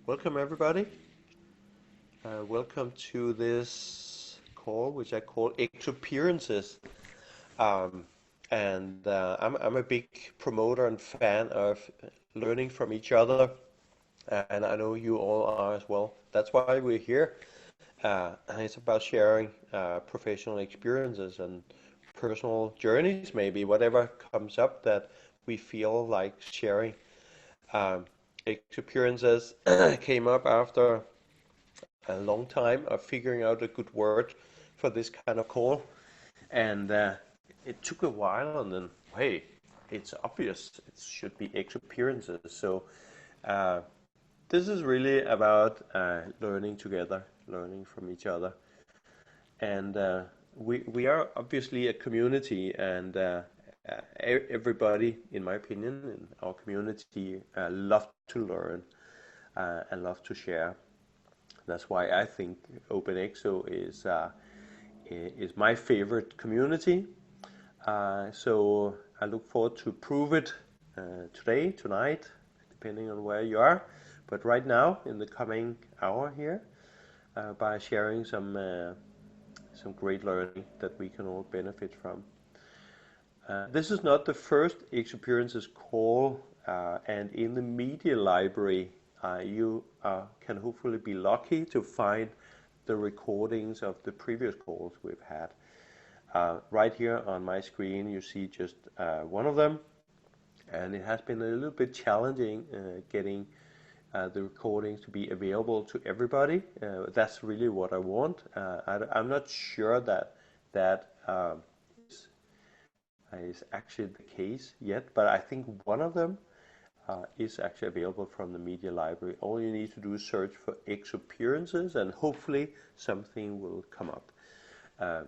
Welcome everybody. Welcome to this call, which I call ExOperiences. Um, and I'm a big promoter and fan of learning from each other, and I know you all are as well. That's why we're here. And it's about sharing professional experiences and personal journeys, maybe whatever comes up that we feel like sharing. Um, Experiences came up after a long time of figuring out a good word for this kind of call, and it took a while. And then, hey, it's obvious it should be experiences. So uh, this is really about learning together, learning from each other, and we are obviously a community, and everybody, in my opinion, in our community, love to learn and love to share. That's why I think OpenExO is my favorite community. So I look forward to prove it today, tonight, depending on where you are. But right now, in the coming hour here, by sharing some great learning that we can all benefit from. This is not the first experiences call, and in the media library, you can hopefully be lucky to find the recordings of the previous calls we've had. Right here on my screen, you see just one of them, and it has been a little bit challenging getting the recordings to be available to everybody. That's really what I want. I'm not sure that is actually the case yet, but I think one of them is actually available from the media library. All you need to do is search for ExOperiences, and hopefully something will come up. Um,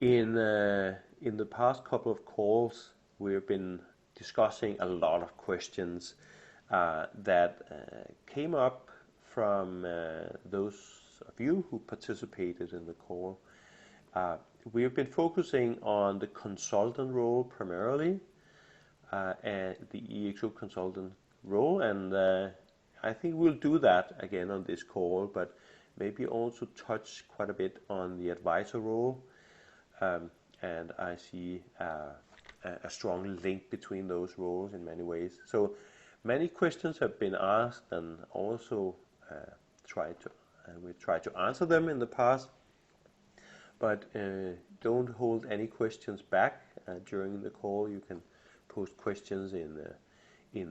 in the past couple of calls, we've been discussing a lot of questions that came up from those of you who participated in the call. We have been focusing on the consultant role primarily, and the ExO consultant role, and I think we'll do that again on this call, but maybe also touch quite a bit on the advisor role. And I see a strong link between those roles in many ways. So many questions have been asked, and also we tried to answer them in the past. But don't hold any questions back during the call. You can post questions in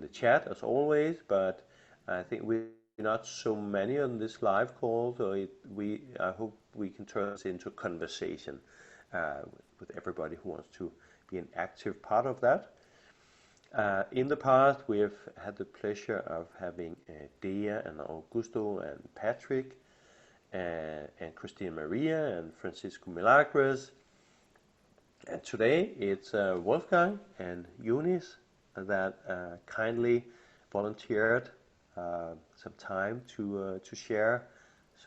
the chat as always. But I think we're not so many on this live call, so I hope we can turn this into conversation with everybody who wants to be an active part of that. In the past, we have had the pleasure of having Dea and Augusto and Patrick and Christina Maria and Francisco Milagres. And today it's Wolfgang and Younis that kindly volunteered some time to share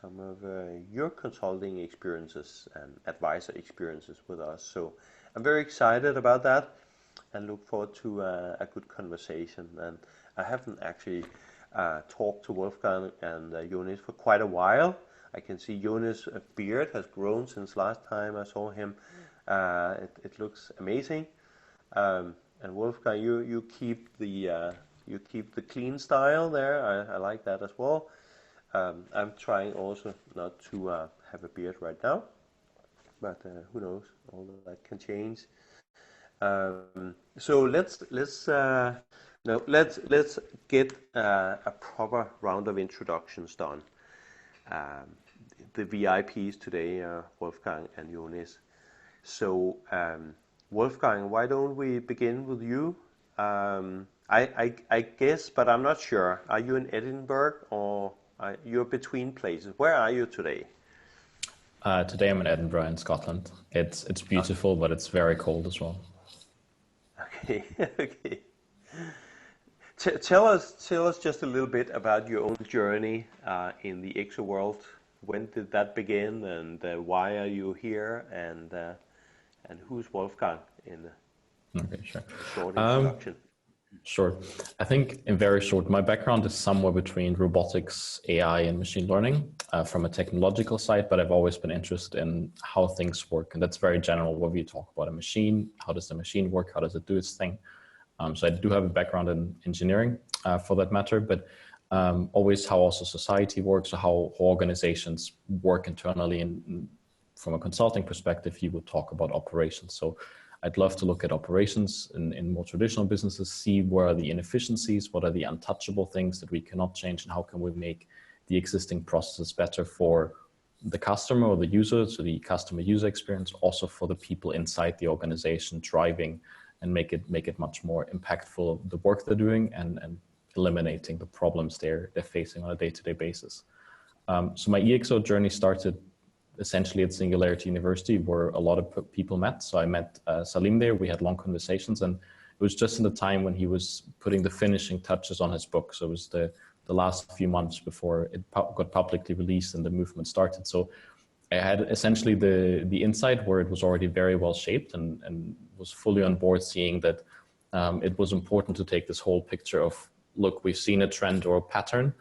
some of your consulting experiences and advisor experiences with us. So I'm very excited about that and look forward to a good conversation. And I haven't actually talked to Wolfgang and Younis for quite a while. I can see Younis' beard has grown since last time I saw him. It looks amazing. And Wolfgang, you keep the clean style there. I like that as well. I'm trying also not to have a beard right now, but who knows? All of that can change. So let's get a proper round of introductions done. The VIPs today are Wolfgang and Younis. So Wolfgang, why don't we begin with you? I guess, but I'm not sure. Are you in Edinburgh, or you're between places? Where are you today? Today I'm in Edinburgh in Scotland. It's beautiful, but it's very cold as well. Okay, okay. Tell us just a little bit about your own journey in the ExO world. When did that begin, and why are you here, and who's Wolfgang in Okay, sure. a short introduction? Sure. I think in very short, my background is somewhere between robotics, AI, and machine learning from a technological side, but I've always been interested in how things work. And that's very general. When we talk about a machine, how does the machine work? How does it do its thing? So I do have a background in engineering for that matter, but always how also society works, or how organizations work internally. And from a consulting perspective, you would talk about operations. So I'd love to look at operations in more traditional businesses, see where are the inefficiencies, what are the untouchable things that we cannot change, and how can we make the existing processes better for the customer or the user, so the customer user experience, also for the people inside the organization driving, and make it much more impactful, the work they're doing, and eliminating the problems they're facing on a day-to-day basis. So my EXO journey started essentially at Singularity University, where a lot of people met. So I met Salim there, we had long conversations, and it was just in the time when he was putting the finishing touches on his book. So it was the last few months before it got publicly released and the movement started. So I had essentially the insight where it was already very well shaped, and was fully on board, seeing that it was important to take this whole picture of, look, we've seen a trend or a pattern,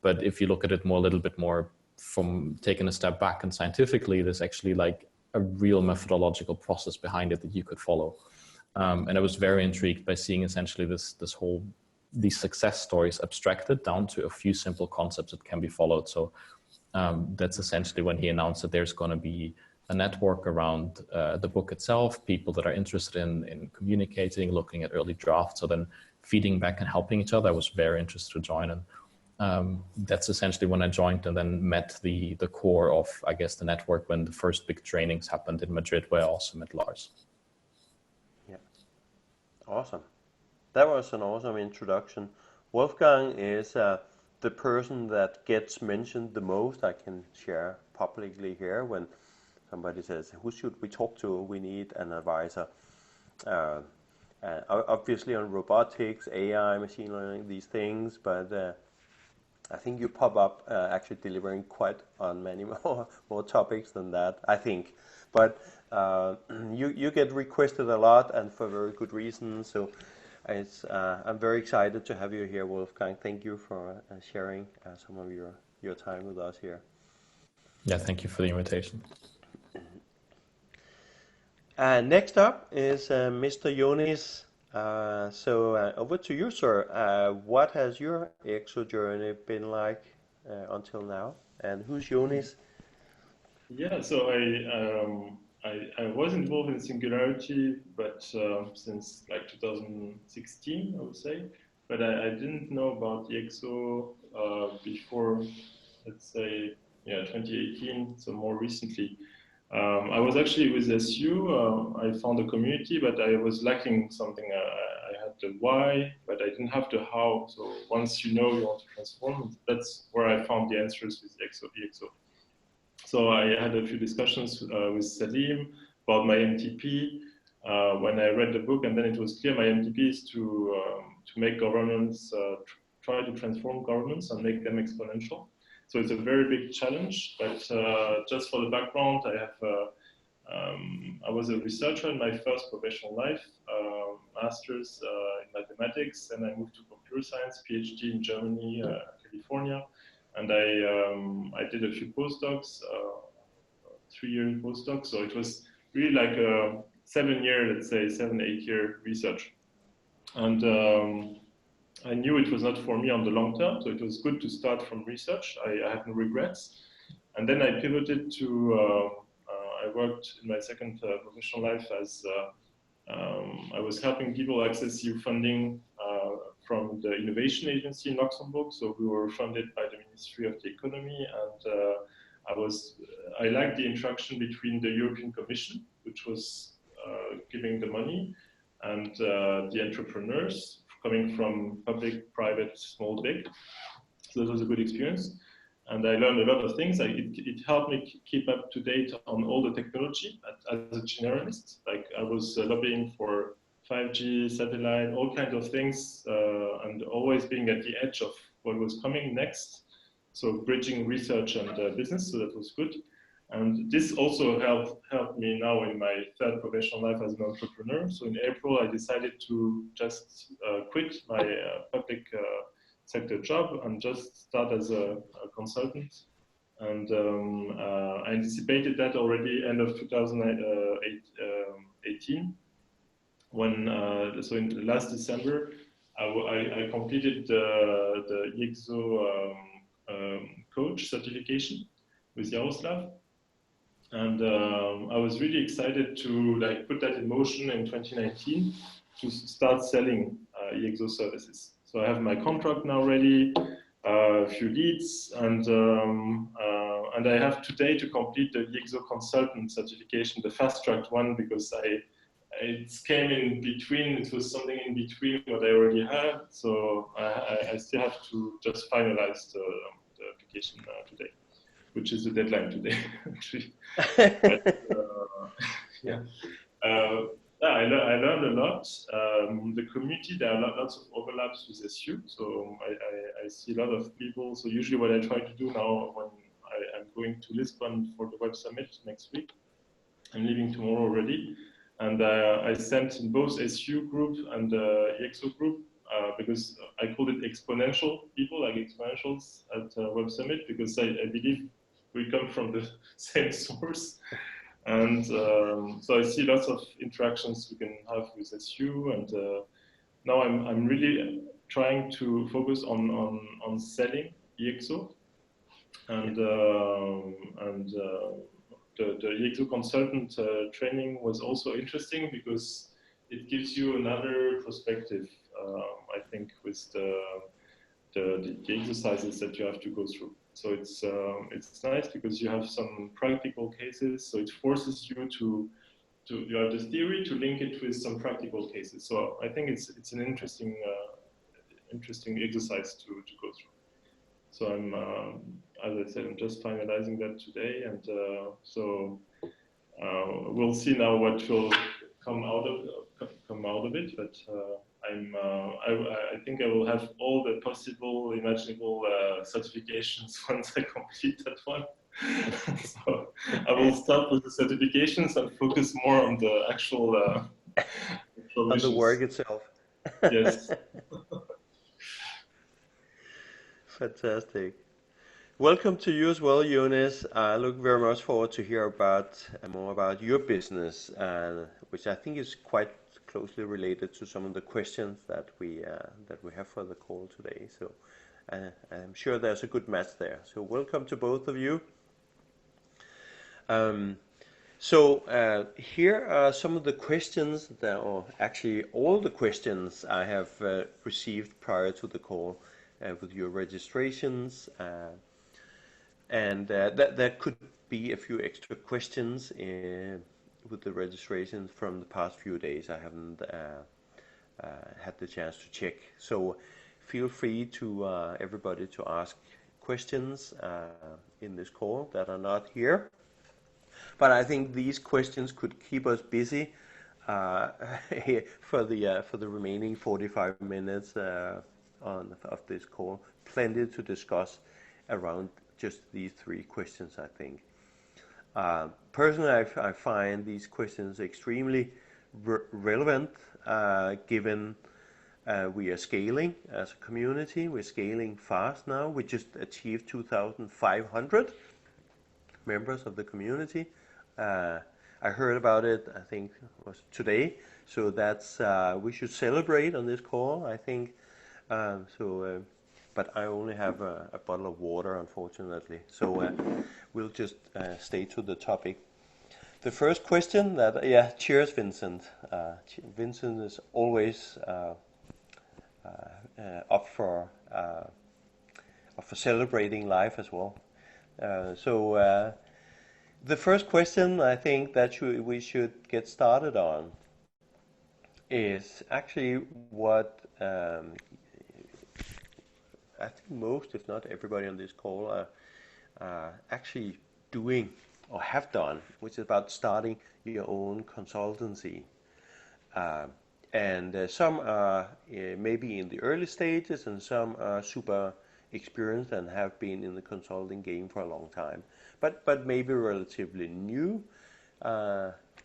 but if you look at it more, a little bit more from taking a step back, and scientifically, there's actually like a real methodological process behind it that you could follow. And I was very intrigued by seeing essentially these success stories abstracted down to a few simple concepts that can be followed. So that's essentially when he announced that there's going to be a network around the book itself, people that are interested in communicating, looking at early drafts, so then feeding back and helping each other. I was very interested to join, and that's essentially when I joined, and then met the core of, I guess, the network when the first big trainings happened in Madrid, where I also met Lars. Yeah, awesome. That was an awesome introduction. Wolfgang is the person that gets mentioned the most. I can share publicly here when somebody says, who should we talk to? We need an advisor. Obviously on robotics, AI, machine learning, these things, but I think you pop up actually delivering quite on many more topics than that, I think. But you get requested a lot, and for very good reasons. So I'm very excited to have you here, Wolfgang. Thank you for sharing some of your time with us here. Yeah, thank you for the invitation. Next up is Mr. Younis. So over to you, sir. What has your EXO journey been like until now? And who's Younis? Yeah, so I was involved in Singularity, but since like 2016, I would say. But I didn't know about the EXO before, let's say, 2018, so more recently. I was actually with SU. I found a community, but I was lacking something. I had the why, but I didn't have the how. So once you know you want to transform, that's where I found the answers with EXO. So I had a few discussions with Salim about my MTP. When I read the book, and then it was clear my MTP is to make governance, try to transform governance and make them exponential. So it's a very big challenge, but just for the background, I was a researcher in my first professional life, master's in mathematics, and I moved to computer science, PhD in Germany, California, and I did a few postdocs, 3-year postdocs, so it was really like a 7-year, let's say 7-8 year research. And I knew it was not for me on the long term, so it was good to start from research. I have no regrets. And then I pivoted to, I worked in my second professional life as, I was helping people access EU funding from the Innovation Agency in Luxembourg. So we were funded by the Ministry of the Economy, and I liked the interaction between the European Commission, which was giving the money, and the entrepreneurs coming from public, private, small, big. So that was a good experience. And I learned a lot of things. It helped me keep up to date on all the technology as a generalist. Like I was lobbying for 5G, satellite, all kinds of things, and always being at the edge of what was coming next. So bridging research and business, so that was good. And this also helped me now in my third professional life as an entrepreneur. So in April, I decided to just quit my public sector job and just start as a consultant. And I anticipated that already end of 2018, when so in last December, I completed the ExO coach certification with Jaroslav. And I was really excited to put that in motion in 2019 to start selling ExO services. So I have my contract now ready, a few leads, and I have today to complete the ExO Consultant certification, the fast-tracked one, because it came in between. It was something in between what I already had, so I still have to just finalize the application today, which is the deadline today, actually. But, yeah. I learned a lot. The community, there are lots of overlaps with SU, so I see a lot of people. So usually what I try to do now when I'm going to Lisbon for the Web Summit next week, I'm leaving tomorrow already, and I sent in both SU group and ExO group, because I called it exponential people, like exponentials at Web Summit, because I believe we come from the same source. And so I see lots of interactions we can have with SU, and now I'm really trying to focus on selling ExO, and the ExO consultant training was also interesting because it gives you another perspective, I think, with the exercises that you have to go through. So it's nice because you have some practical cases. So it forces you to you have the theory to link it with some practical cases. So I think it's an interesting exercise to go through. So I'm as I said, I'm just finalizing that today, and so we'll see now what will come out of it. But I think I will have all the possible, imaginable certifications once I complete that one. So I will start with the certifications and focus more on the actual on the work itself. Yes. Fantastic. Welcome to you as well, Younis. I look very much forward to hear more about your business, which I think is quite closely related to some of the questions that we have for the call today. So I'm sure there's a good match there. So welcome to both of you. Here are some of the questions or actually all the questions I have received prior to the call with your registrations. And that could be a few extra questions with the registrations from the past few days. I haven't had the chance to check. So feel free to everybody to ask questions in this call that are not here. But I think these questions could keep us busy for the remaining 45 minutes of this call. Plenty to discuss around just these three questions, I think. Personally, I find these questions extremely relevant, given we are scaling as a community. We're scaling fast now. We just achieved 2,500 members of the community. I heard about it, I think it was today. So that's we should celebrate on this call, I think. But I only have a bottle of water, unfortunately. So we'll just stay to the topic. The first question cheers, Vincent. Vincent is always up for celebrating life as well. The first question I think that we should get started on is actually what I think most, if not everybody on this call, are actually doing or have done, which is about starting your own consultancy. And some are maybe in the early stages, and some are super experienced and have been in the consulting game for a long time, but maybe relatively new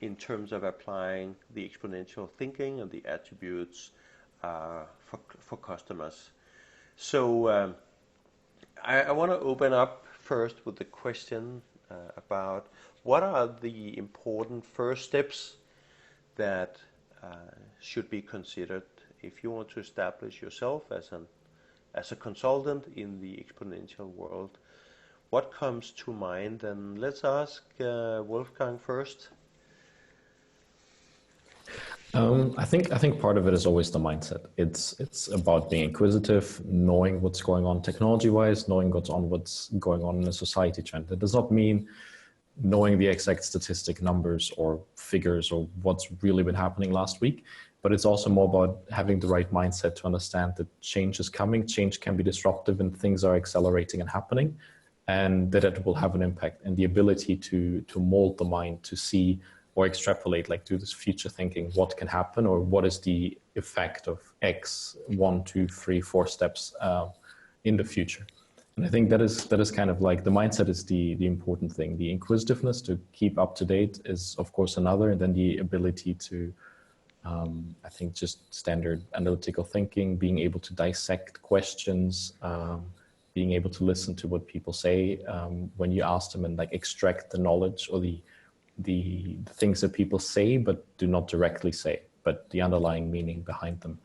in terms of applying the exponential thinking and the attributes for customers. So I want to open up first with the question about what are the important first steps that should be considered if you want to establish yourself as a consultant in the exponential world. What comes to mind? And let's ask Wolfgang first. I think part of it is always the mindset. It's about being inquisitive, knowing what's going on technology-wise, knowing what's going on in a society trend. It does not mean knowing the exact statistic numbers or figures or what's really been happening last week, but it's also more about having the right mindset to understand that change is coming, change can be disruptive, and things are accelerating and happening, and that it will have an impact, and the ability to mold the mind to see or extrapolate, like do this future thinking, what can happen, or what is the effect of X 1, 2, 3, 4 steps in the future. And I think that is kind of like the mindset is the important thing. The inquisitiveness to keep up to date is of course another, and then the ability to, I think just standard analytical thinking, being able to dissect questions, being able to listen to what people say when you ask them, and like extract the knowledge or the things that people say but do not directly say, but the underlying meaning behind them.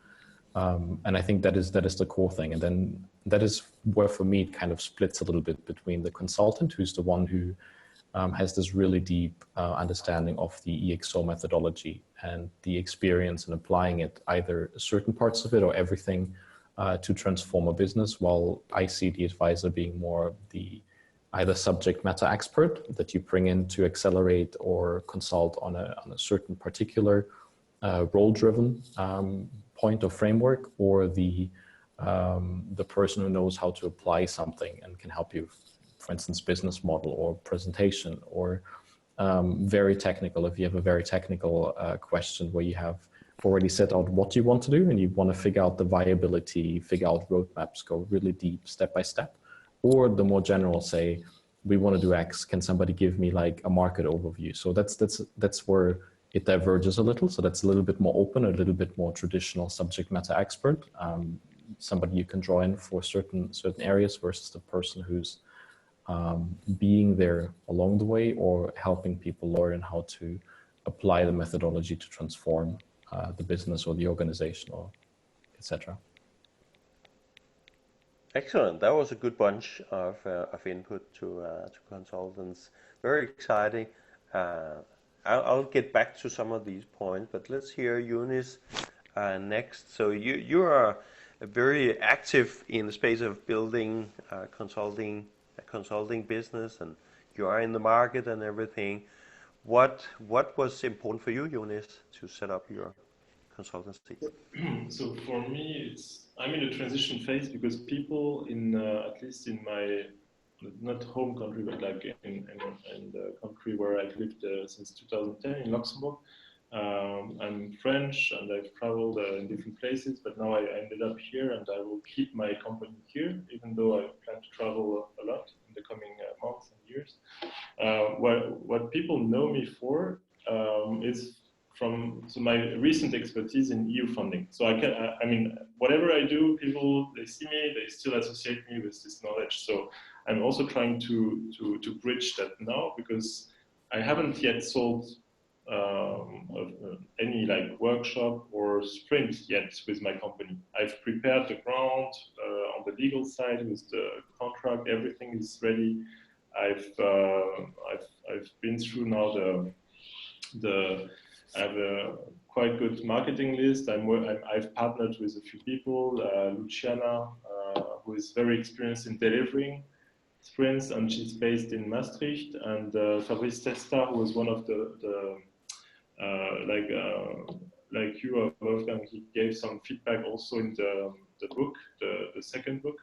And I think that is the core thing. And then that is where for me it kind of splits a little bit between the consultant, who's the one who has this really deep understanding of the EXO methodology and the experience in applying it, either certain parts of it or everything to transform a business, while I see the advisor being more the either subject matter expert that you bring in to accelerate or consult on a certain particular role-driven point or framework, or the person who knows how to apply something and can help you, for instance, business model or presentation, or very technical. If you have a very technical question where you have already set out what you want to do and you want to figure out the viability, figure out roadmaps, go really deep step by step. Or the more general, say, we want to do X, can somebody give me like a market overview? So that's where it diverges a little. So that's a little bit more open, a little bit more traditional subject matter expert, somebody you can draw in for certain areas, versus the person who's being there along the way or helping people learn how to apply the methodology to transform the business or the organization, or etc. Excellent. That was a good bunch of input to consultants. Very exciting. I'll get back to some of these points, but let's hear Younis next. So you are very active in the space of building a consulting business, and you are in the market and everything. What was important for you, Younis, to set up your consultancy? So for me, I'm in a transition phase, because people in at least in my not home country, but like in the country where I've lived since 2010 in Luxembourg. I'm French and I've traveled in different places, but now I ended up here, and I will keep my company here, even though I plan to travel a lot in the coming months and years. What people know me for is so my recent expertise in EU funding. So I mean, whatever I do, people, they see me, they still associate me with this knowledge. So I'm also trying to bridge that now, because I haven't yet sold any like workshop or sprint yet with my company. I've prepared the ground on the legal side with the contract. Everything is ready. I've been through now I have a quite good marketing list. I've partnered with a few people, Luciana, who is very experienced in delivering sprints, and she's based in Maastricht, and Fabrice Testa, who was one of the like you, Wolfgang, he gave some feedback also in the book, the second book.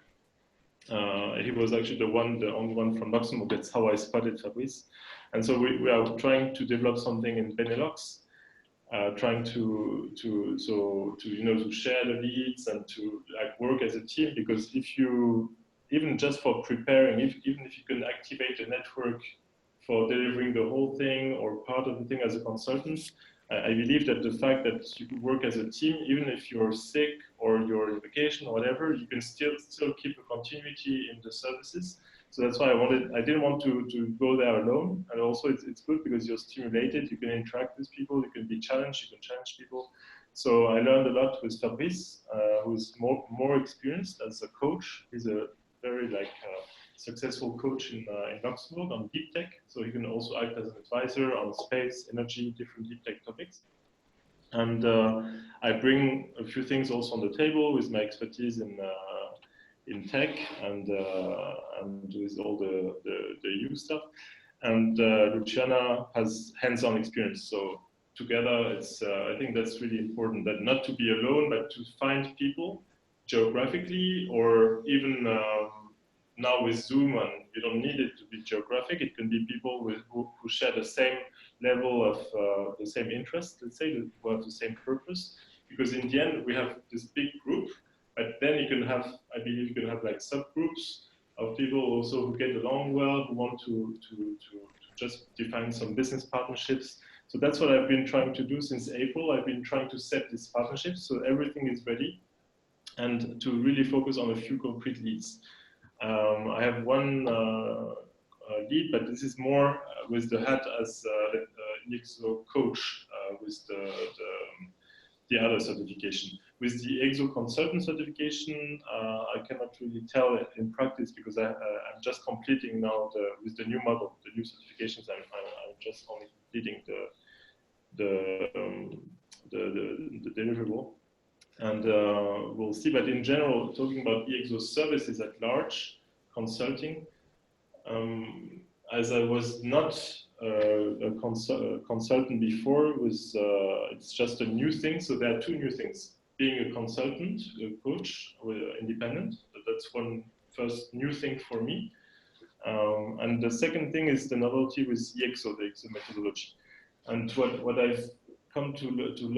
He was actually the only one from Luxembourg. That's how I spotted Fabrice. And so we are trying to develop something in Benelux, trying to share the leads and to like work as a team, because if you even just for preparing, even if you can activate a network for delivering the whole thing or part of the thing as a consultant, I believe that the fact that you work as a team, even if you're sick or you're on vacation or whatever, you can still keep a continuity in the services. So that's why I didn't want to go there alone. And also it's good because you're stimulated, you can interact with people, you can be challenged, you can challenge people. So I learned a lot with Fabrice, who's more experienced as a coach. He's a very successful coach in Luxembourg on deep tech. So he can also act as an advisor on space, energy, different deep tech topics. And I bring a few things also on the table with my expertise in tech and with all the EU stuff. And Luciana has hands-on experience. So together, it's I think that's really important, that not to be alone, but to find people geographically, or even now with Zoom, and you don't need it to be geographic. It can be people who share the same level of the same interest, let's say, who have the same purpose. Because in the end, we have this big group, but then you can have, I believe you can have like subgroups of people also who get along well, who want to just define some business partnerships. So that's what I've been trying to do since April. I've been trying to set these partnerships so everything is ready, and to really focus on a few concrete leads. I have one lead, but this is more with the hat as ExO coach with the other certification. With the ExO Consultant certification, I cannot really tell it in practice because I'm just completing now with the new model, the new certifications. I'm just only completing the deliverable. And we'll see, but in general, talking about ExO services at large, consulting, as I was not a consultant before, it's just a new thing. So there are two new things: being a consultant, a coach, or independent. That's one first new thing for me. And the second thing is the novelty with ExO, the ExO methodology. And what I've come to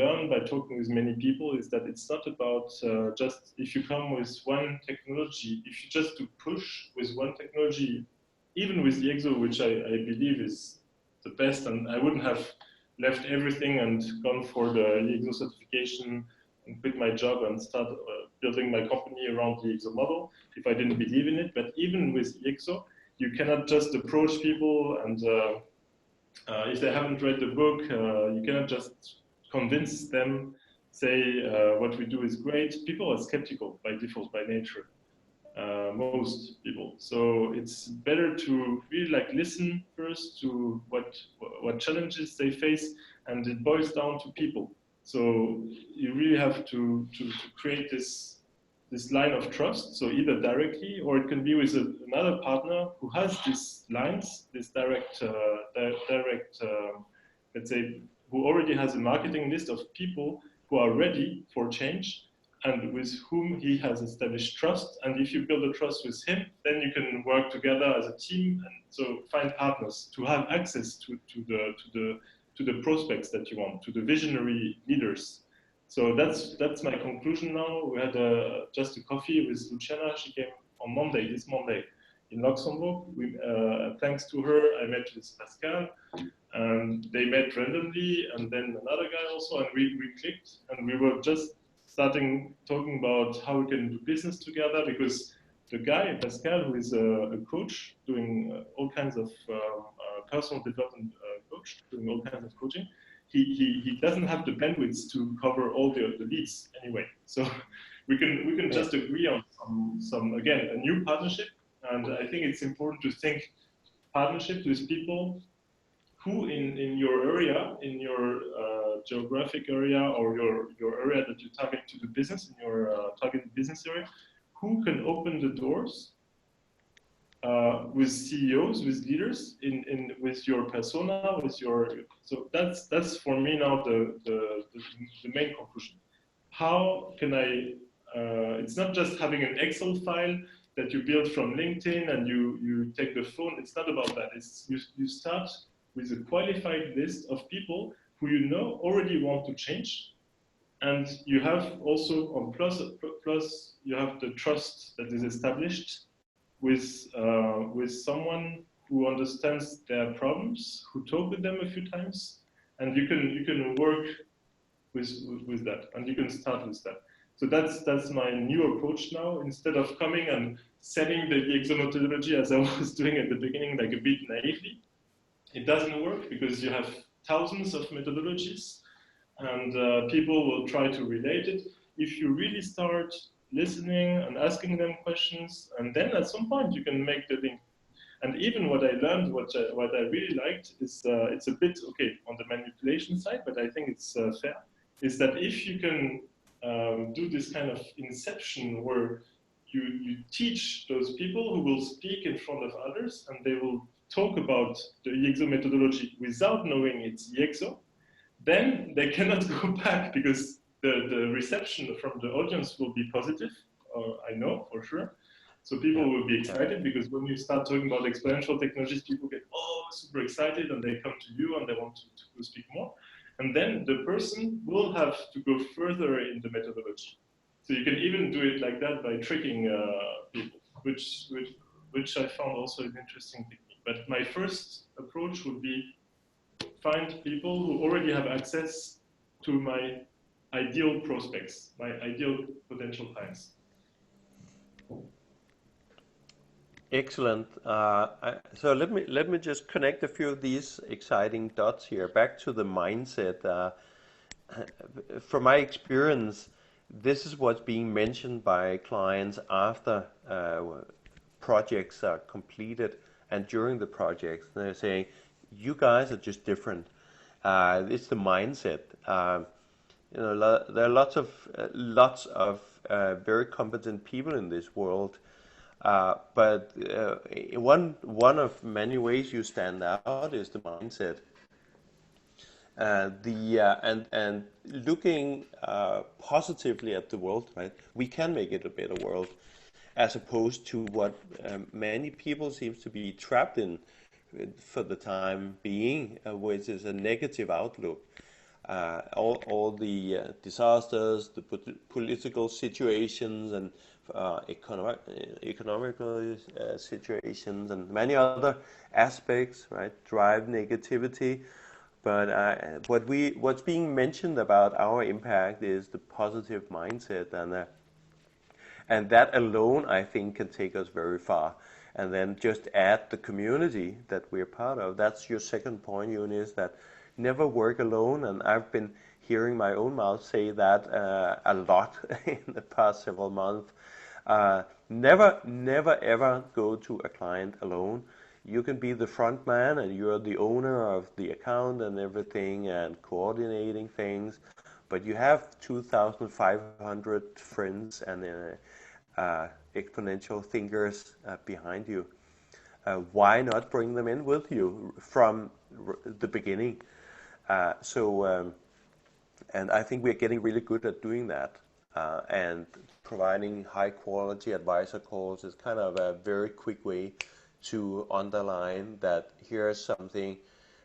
learn by talking with many people is that it's not about just if you come with one technology, if you just to push with one technology, even with the ExO, which I believe is the best, and I wouldn't have left everything and gone for the ExO certification and quit my job and start building my company around the ExO model if I didn't believe in it. But even with ExO, you cannot just approach people and if they haven't read the book, you cannot just convince them, say what we do is great. People are skeptical by default, by nature, most people. So it's better to really listen first to what challenges they face, and it boils down to people. So you really have to create this line of trust, so either directly, or it can be with another partner who has these lines, this direct, let's say, who already has a marketing list of people who are ready for change and with whom he has established trust. And if you build a trust with him, then you can work together as a team, and so find partners to have access to the prospects that you want, to the visionary leaders. So that's my conclusion now. We had just a coffee with Luciana. She came on this Monday, in Luxembourg. Thanks to her, I met with Pascal, and they met randomly, and then another guy also, and we clicked, and we were just talking about how we can do business together, because the guy, Pascal, who is a coach, doing all kinds of personal development coach, doing all kinds of coaching, he doesn't have the bandwidth to cover all the leads anyway. So we can just agree on some again, a new partnership. And I think it's important to think partnership with people who in your area, in your geographic area, or your area that you target to do business, in your targeted business area, who can open the doors with CEOs, with leaders, with your persona, with your. So that's for me now the main conclusion. How can I? It's not just having an Excel file that you build from LinkedIn and you take the phone. It's not about that. It's you start with a qualified list of people who you know already want to change, and you have also on plus you have the trust that is established with someone who understands their problems, who talk with them a few times, and you can work with that, and you can start with that. So that's my new approach now. Instead of coming and selling the ExO methodology as I was doing at the beginning, like a bit naively, it doesn't work because you have thousands of methodologies, and people will try to relate it. If you really start listening and asking them questions, and then at some point you can make the link. And even what I learned, what I really liked is it's a bit okay on the manipulation side, but I think it's fair. Is that if you can do this kind of inception where you teach those people who will speak in front of others and they will talk about the EXO methodology without knowing it's EXO, then they cannot go back because the reception from the audience will be positive, I know for sure. So people will be excited because when you start talking about exponential technologies, people get super excited and they come to you and they want to speak more. And then the person will have to go further in the methodology. So you can even do it like that by tricking people, which I found also an interesting technique. But my first approach would be find people who already have access to my ideal prospects, my ideal potential clients. Excellent. So let me just connect a few of these exciting dots here back to the mindset. From my experience, this is what's being mentioned by clients after projects are completed and during the projects. They're saying, "You guys are just different. It's the mindset." There are lots of very competent people in this world. But one of many ways you stand out is the mindset. And looking positively at the world, right? We can make it a better world, as opposed to what many people seems to be trapped in for the time being, which is a negative outlook. All the disasters, the political situations, and economical situations, and many other aspects, right, drive negativity. But what's being mentioned about our impact is the positive mindset, and that alone, I think, can take us very far. And then just add the community that we're part of. That's your second point, Younis, that never work alone. And I've been hearing my own mouth say that a lot in the past several months. Never ever go to a client alone. You can be the front man and you're the owner of the account and everything and coordinating things, but you have 2,500 friends and exponential thinkers behind you. Why not bring them in with you from the beginning? And I think we're getting really good at doing that. And providing high quality advisor calls is kind of a very quick way to underline that here's something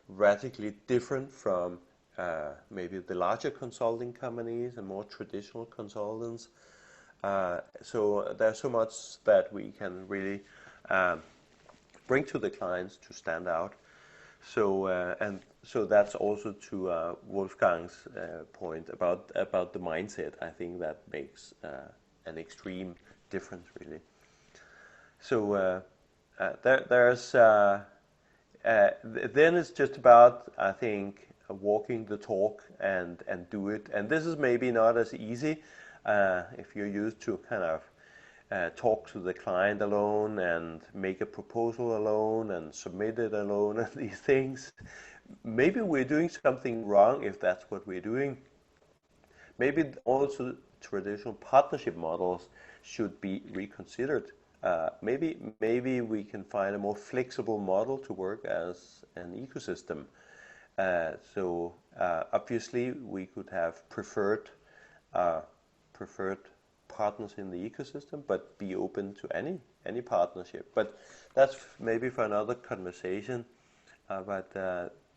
radically different from maybe the larger consulting companies and more traditional consultants. So there's so much that we can really bring to the clients to stand out. So that's also to Wolfgang's point about the mindset. I think that makes an extreme difference, really. So then it's just about, I think, walking the talk and do it. And this is maybe not as easy if you're used to kind of talk to the client alone and make a proposal alone and submit it alone and these things. Maybe we're doing something wrong if that's what we're doing. Maybe also traditional partnership models should be reconsidered. Maybe we can find a more flexible model to work as an ecosystem. So obviously we could have preferred partners in the ecosystem, but be open to any partnership. But that's maybe for another conversation.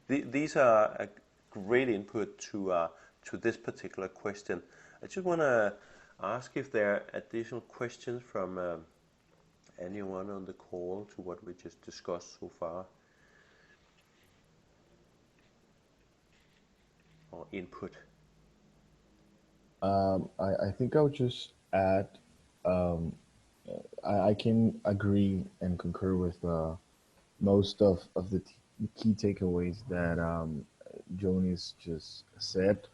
These are a great input to this particular question. I just want to ask if there are additional questions from anyone on the call to what we just discussed so far? Or input? I think I would just add, um, I can agree and concur with most of the key takeaways that Younis just said.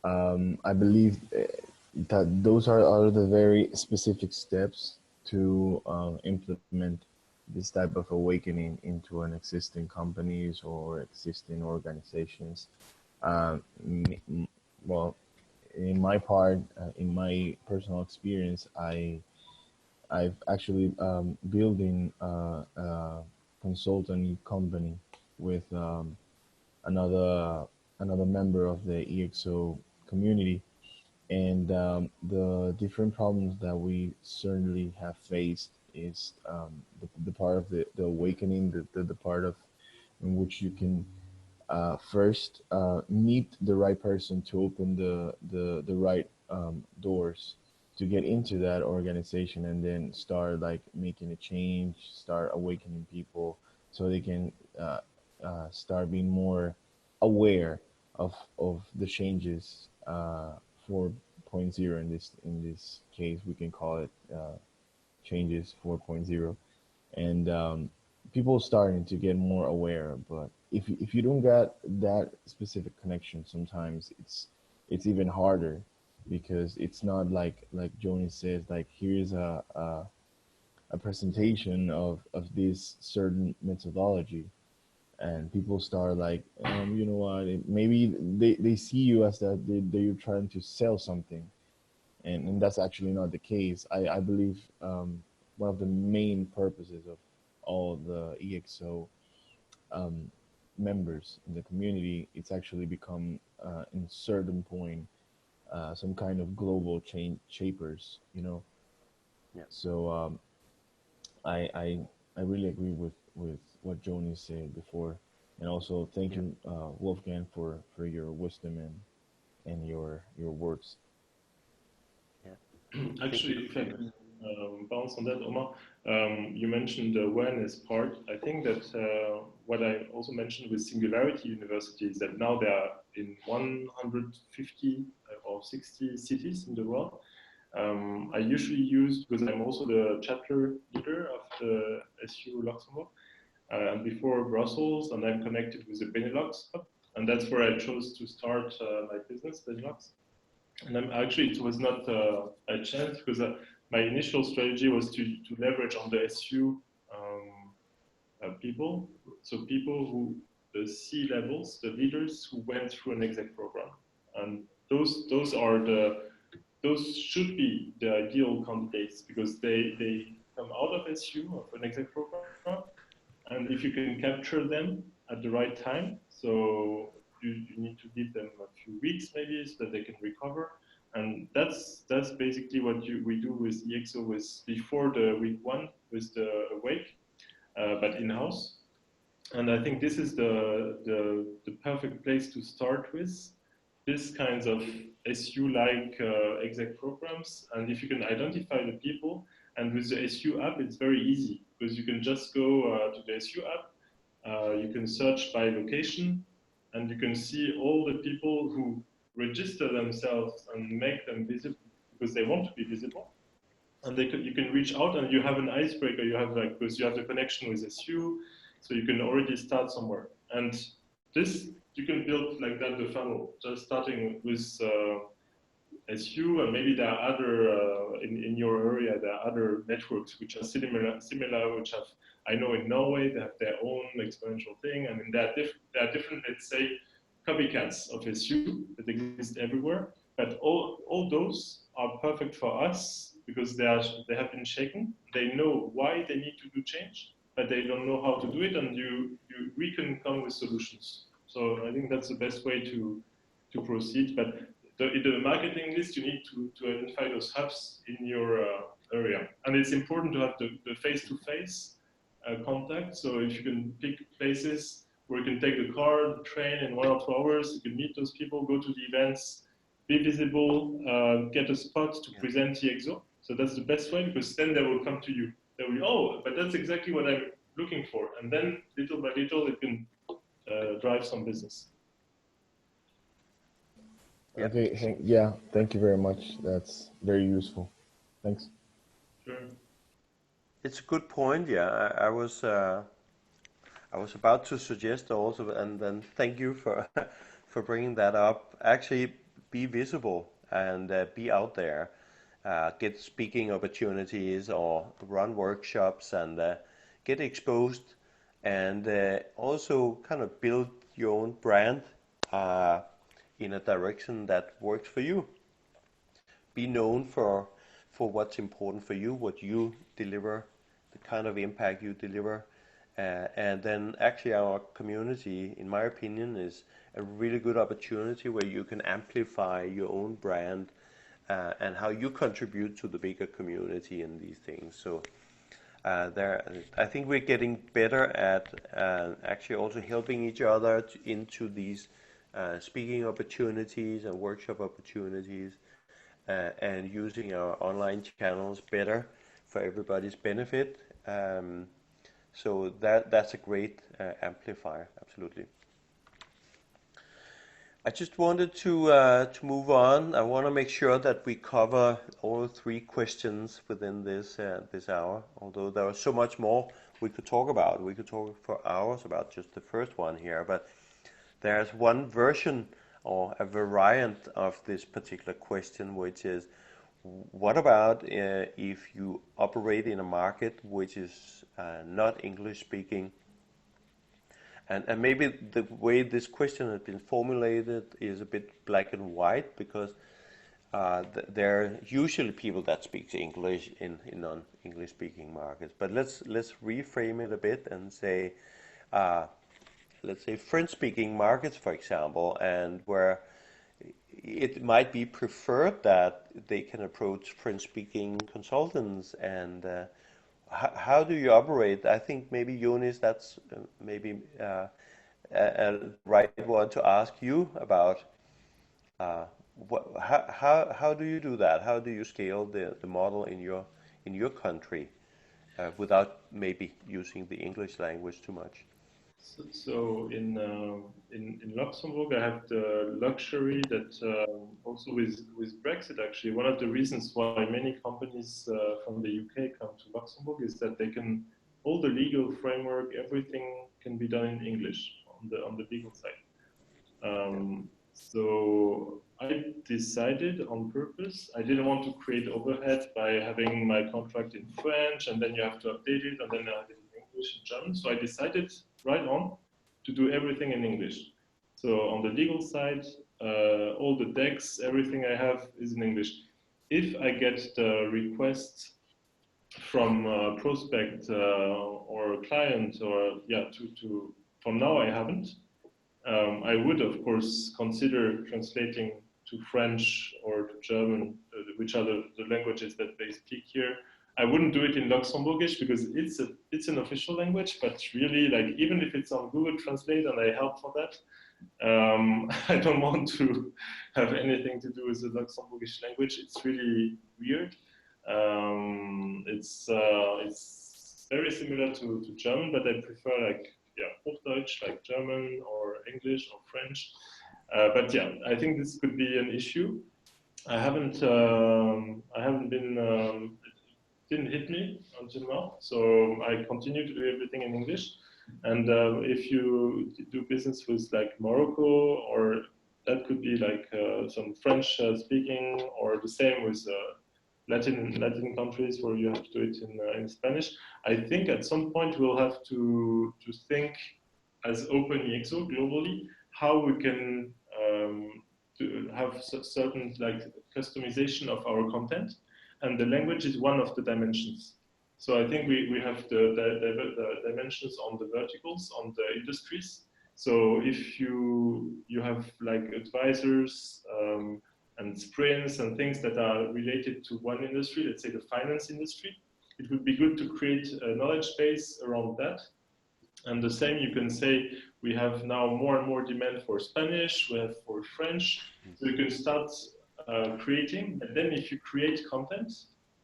I believe that those are the very specific steps to implement this type of awakening into an existing companies or existing organizations. Well, in my part, in my personal experience, I've actually building a consulting company with another another member of the EXO community, and the different problems that we certainly have faced is the part of the awakening, the part of in which you can first meet the right person to open the right doors to get into that organization, and then start like making a change, start awakening people so they can start being more aware of the changes 4.0 in this case we can call it changes 4.0, and people starting to get more aware. But if you don't get that specific connection, sometimes it's even harder, because it's not like Joni says, like here's a presentation of this certain methodology, and people start like you know what, maybe they see you as that they're trying to sell something, and that's actually not the case. I believe one of the main purposes of all the EXO um, members in the community, it's actually become in certain point some kind of global change shapers, you know. Yeah. So I really agree with what Joni said before, and also thank you, Wolfgang, for your wisdom and your words. Yeah. Actually, if I can bounce on that, Omar, you mentioned the awareness part. I think that what I also mentioned with Singularity University is that now they are in 150 or 60 cities in the world. I usually use, because I'm also the chapter leader of the SU Luxembourg, and before Brussels, and I'm connected with the Benelux hub, and that's where I chose to start my business, Benelux. And actually, it was not a chance, because my initial strategy was to leverage on the SU people, so people who, the C levels, the leaders who went through an exec program, and those should be the ideal candidates, because they come out of SU, of an exec program, and if you can capture them at the right time, so you need to give them a few weeks maybe so that they can recover. And that's basically what we do with EXO, with before the week 1 with the awake, but in-house. And I think this is the perfect place to start with this kinds of SU-like exec programs. And if you can identify the people, and with the SU app, it's very easy, because you can just go to the SU app, you can search by location, and you can see all the people who register themselves and make them visible because they want to be visible. And you can reach out, and you have an icebreaker. You have because you have the connection with SU, so you can already start somewhere. And this you can build like that the funnel, just starting with SU, and maybe there are other in your area. There are other networks which are similar, which have, I know in Norway they have their own experiential thing, and in there are different, let's say, copycats of SU that exist everywhere. But all those are perfect for us, because they have been shaken. They know why they need to do change, but they don't know how to do it, and we can come with solutions. So I think that's the best way to proceed. But in the marketing list, you need to identify those hubs in your area, and it's important to have the face-to-face contact. So if you can pick places where you can take the car, the train in 1 or 2 hours, you can meet those people, go to the events, be visible, get a spot to present the EXO. So that's the best way, because then they will come to you. they will, oh, but that's exactly what I'm looking for. And then little by little, it can drive some business. Yep. Okay, yeah, thank you very much. That's very useful. Thanks. Sure. It's a good point. Yeah, I was about to suggest also, and then thank you for for bringing that up. Actually, be visible and be out there. Get speaking opportunities or run workshops and get exposed, and also kind of build your own brand in a direction that works for you. Be known for what's important for you, what you deliver, the kind of impact you deliver. And then actually our community, in my opinion, is a really good opportunity where you can amplify your own brand and how you contribute to the bigger community in these things. So I think we're getting better at actually also helping each other into these speaking opportunities and workshop opportunities, and using our online channels better for everybody's benefit. So that's a great amplifier, absolutely. I just wanted to move on. I want to make sure that we cover all three questions within this this hour. Although there was so much more we could talk about. We could talk for hours about just the first one here. But there's one version or a variant of this particular question, which is, what about if you operate in a market which is not English speaking? And maybe the way this question has been formulated is a bit black and white, because there are usually people that speak English in non-English speaking markets. But let's reframe it a bit and say, let's say French speaking markets, for example, and where it might be preferred that they can approach French speaking consultants. And how do you operate? I think maybe Younis, that's maybe a right one to ask you about. How do you do that? How do you scale the model in your country without maybe using the English language too much? So in Luxembourg, I have the luxury that also with Brexit, actually, one of the reasons why many companies from the UK come to Luxembourg is that they can, all the legal framework, everything can be done in English on the legal side. So I decided on purpose, I didn't want to create overhead by having my contract in French, and then you have to update it, and then I have it in English and German. So I decided right on to do everything in English. So on the legal side, all the decks, everything I have is in English. If I get the request from a prospect or a client, or yeah, for now I haven't. I would, of course, consider translating to French or to German, which are the languages that they speak here. I wouldn't do it in Luxembourgish because it's an official language, but really, like, even if it's on Google Translate and I help for that, I don't want to have anything to do with the Luxembourgish language. It's really weird. It's very similar to German, but I prefer, like, yeah, Hochdeutsch, like German or English or French. But yeah, I think this could be an issue. I haven't been, it didn't hit me until now. So I continue to do everything in English. And if you do business with like Morocco, or that could be like some French speaking, or the same with Latin countries where you have to do it in Spanish. I think at some point we'll have to think as Open ExO globally how we can to have certain like customization of our content, and the language is one of the dimensions. So I think we have the dimensions on the verticals, on the industries. So if you have like advisors and sprints and things that are related to one industry, let's say the finance industry, it would be good to create a knowledge base around that. And the same you can say, we have now more and more demand for Spanish, we have for French, so you can start creating. And then if you create content,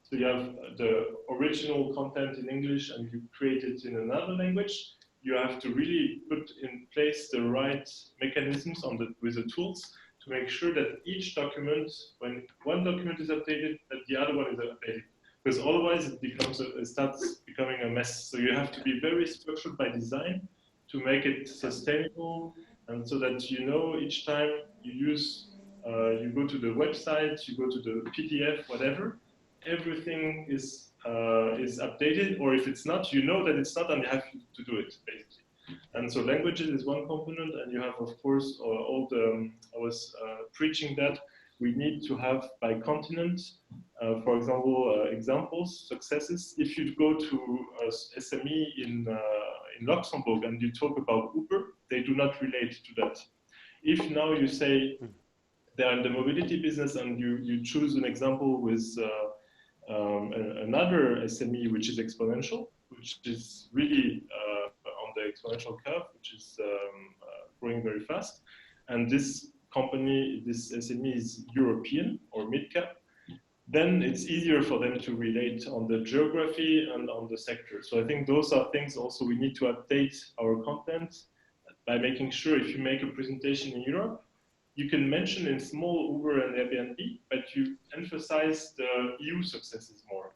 So you have the original content in English and you create it in another language. You have to really put in place the right mechanisms with the tools to make sure that each document, when one document is updated, that the other one is updated. Because otherwise it starts becoming a mess. So you have to be very structured by design to make it sustainable, and so that you know each time you use, you go to the website, you go to the PDF, whatever, everything is updated, or if it's not, you know that it's not, and you have to do it, basically. And so languages is one component, and you have, of course, all the, I was preaching that we need to have by continent, for example, examples, successes. If you go to SME in Luxembourg and you talk about Uber, they do not relate to that. If now you say they're in the mobility business and you choose an example with another SME, which is exponential, which is really on the exponential curve, which is growing very fast. And this company, this SME is European or mid-cap, then it's easier for them to relate on the geography and on the sector. So I think those are things also we need to update our content by making sure if you make a presentation in Europe, you can mention in small Uber and Airbnb, but you emphasize the EU successes more.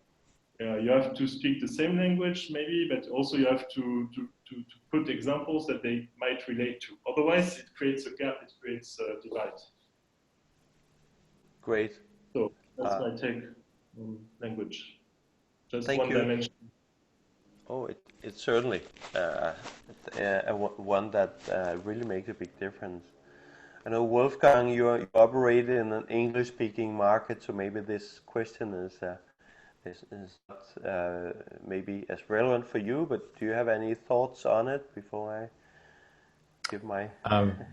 You have to speak the same language maybe, but also you have to put examples that they might relate to. Otherwise, it creates a gap, it creates a divide. Great. So that's my take on language. Just Thank one you. dimension. Oh, it's certainly one that really makes a big difference. I know, Wolfgang, you operate in an English-speaking market, so maybe this question is not maybe as relevant for you, but do you have any thoughts on it before I give my...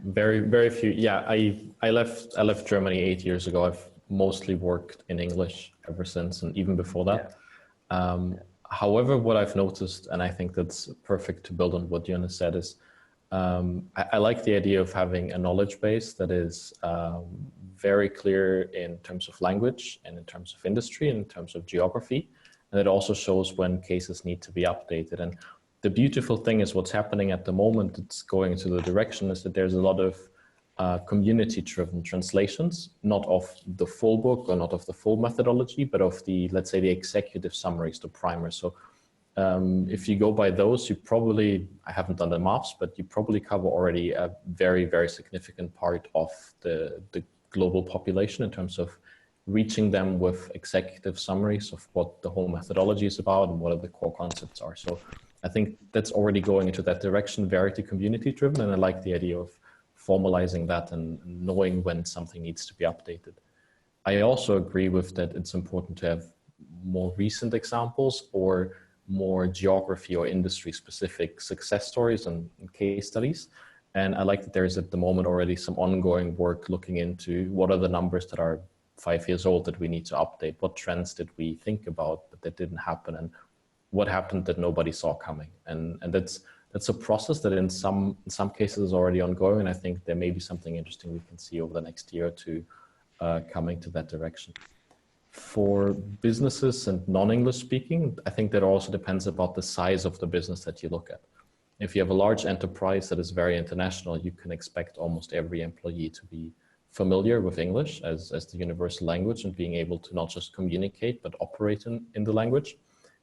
Very few. Yeah, I left Germany 8 years ago. I've mostly worked in English ever since, and even before that. Yeah. However, what I've noticed, and I think that's perfect to build on what Younis said, is I like the idea of having a knowledge base that is very clear in terms of language and in terms of industry and in terms of geography. And it also shows when cases need to be updated. And the beautiful thing is what's happening at the moment, it's going into the direction is that there's a lot of community-driven translations, not of the full book or not of the full methodology, but of the, let's say, the executive summaries, the primers. So if you go by those, you probably, I haven't done the maps, but you probably cover already a very, very significant part of the global population in terms of reaching them with executive summaries of what the whole methodology is about and what are the core concepts are. So I think that's already going into that direction, very community driven. And I like the idea of formalizing that and knowing when something needs to be updated. I also agree with that it's important to have more recent examples or more geography or industry specific success stories and case studies. And I like that there's at the moment already some ongoing work looking into what are the numbers that are 5 years old that we need to update, what trends did we think about but that didn't happen, and what happened that nobody saw coming. And that's a process that in some cases is already ongoing, and I think there may be something interesting we can see over the next year or two coming to that direction. For businesses and non-English speaking, I think that also depends about the size of the business that you look at. If you have a large enterprise that is very international, you can expect almost every employee to be familiar with English as the universal language and being able to not just communicate, but operate in the language.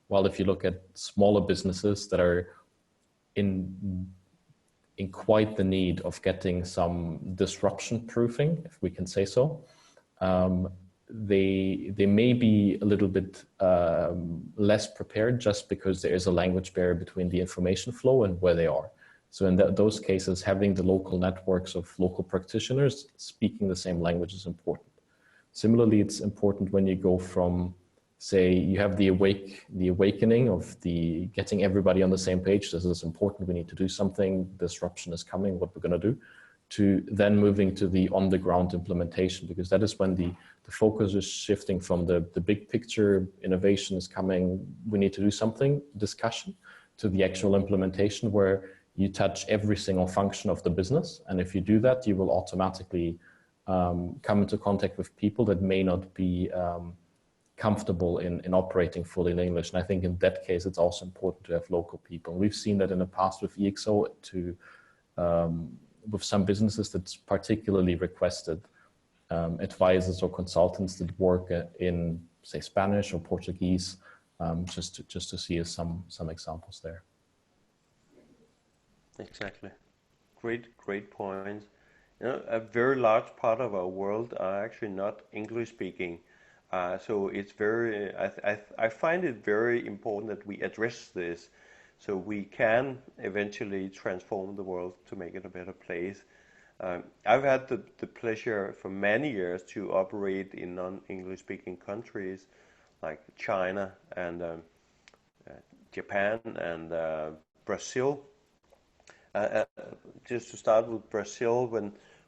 While if you look at smaller businesses that are in quite the need of getting some disruption proofing, if we can say so, they may be a little bit less prepared just because there is a language barrier between the information flow and where they are. So in those cases, having the local networks of local practitioners speaking the same language is important. Similarly, it's important when you go from, say, you have the awakening of the getting everybody on the same page. This is important. We need to do something. Disruption is coming. What we're going to do, to then moving to the on-the-ground implementation, because that is when the focus is shifting from the big picture, innovation is coming, we need to do something, discussion, to the actual implementation where you touch every single function of the business. And if you do that, you will automatically come into contact with people that may not be comfortable in operating fully in English. And I think in that case, it's also important to have local people. We've seen that in the past with EXO with some businesses that's particularly requested advisors or consultants that work in, say, Spanish or Portuguese, just to see some examples there. Exactly. Great points. You know, a very large part of our world are actually not English speaking. So it's very, I find it very important that we address this so we can eventually transform the world to make it a better place. I've had the pleasure for many years to operate in non-English speaking countries like China and Japan and Brazil. Just to start with Brazil,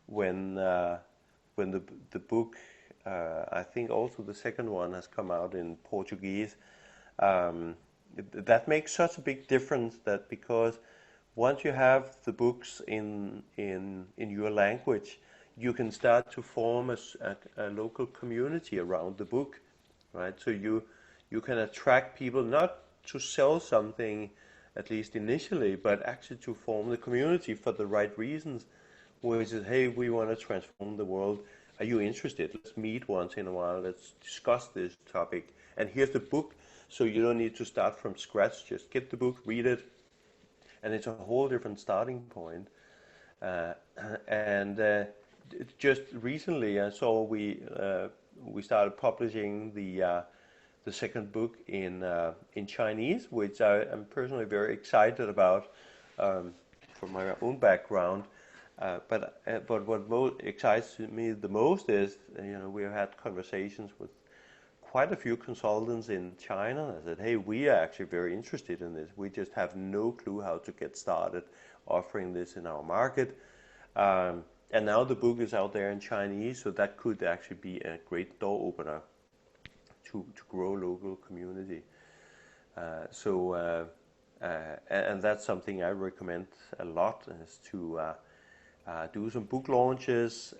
when the book, I think also the second one has come out in Portuguese. That makes such a big difference, that because once you have the books in your language, you can start to form a local community around the book, right? So you can attract people not to sell something, at least initially, but actually to form the community for the right reasons, which is, hey, we want to transform the world. Are you interested? Let's meet once in a while. Let's discuss this topic. And here's the book, so you don't need to start from scratch. Just get the book, read it, and it's a whole different starting point. Just recently, I saw we started publishing the second book in Chinese, which I am personally very excited about from my own background. But what excites me the most is, we've had conversations with quite a few consultants in China. I said, hey, we are actually very interested in this. We just have no clue how to get started offering this in our market. And now the book is out there in Chinese, so that could actually be a great door opener to grow local community. And that's something I recommend a lot, is to do some book launches,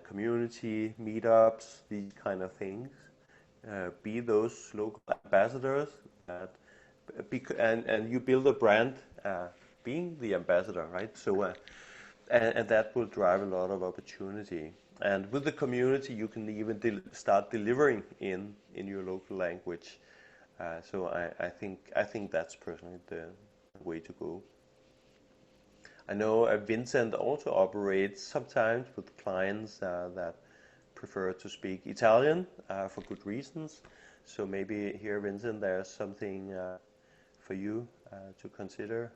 community meetups, these kind of things. Be those local ambassadors, and you build a brand being the ambassador, right? So, and that will drive a lot of opportunity. And with the community, you can even start delivering in your local language. So I think that's personally the way to go. I know Vincent also operates sometimes with clients that prefer to speak Italian for good reasons. So maybe here, Vincent, there's something for you to consider.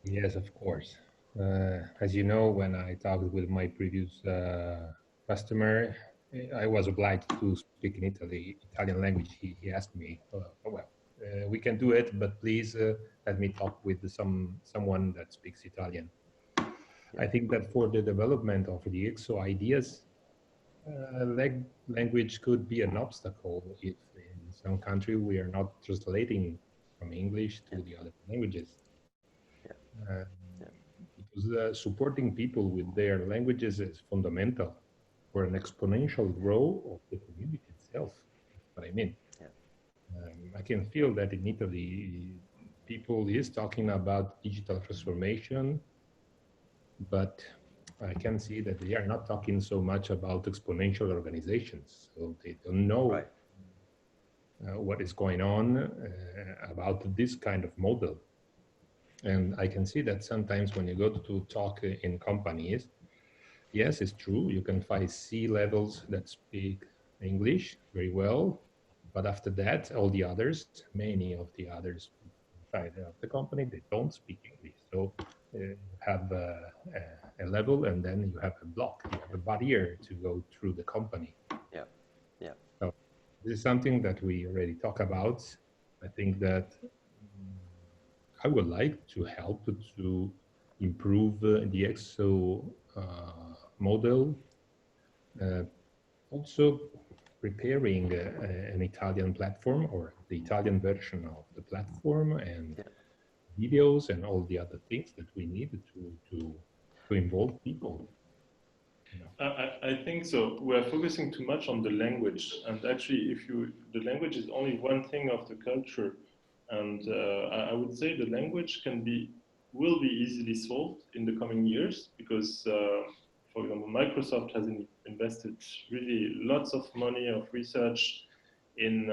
Yes, of course. As you know, when I talked with my previous customer, I was obliged to speak in Italian language. He asked me, we can do it, but please let me talk with someone that speaks Italian. Yeah. I think that for the development of the EXO ideas, language could be an obstacle if in some country we are not translating from English to the other languages. Because supporting people with their languages is fundamental for an exponential growth of the community itself. That's what I mean. I can feel that in Italy, people is talking about digital transformation, but I can see that they are not talking so much about exponential organizations. So they don't know what is going on about this kind of model. And I can see that sometimes when you go to talk in companies, yes, it's true, you can find C-levels that speak English very well, but after that, all the others, many of the others inside of the company, they don't speak English. So you have a level, and then you have a block, you have a barrier to go through the company. Yeah. So this is something that we already talk about. I think that I would like to help to improve the EXO model. Also preparing an Italian platform, or the Italian version of the platform, and videos and all the other things that we need to involve people. I think so. We're focusing too much on the language, and actually, the language is only one thing of the culture, and I would say the language will be easily solved in the coming years because, for example, Microsoft has invested really lots of money of research in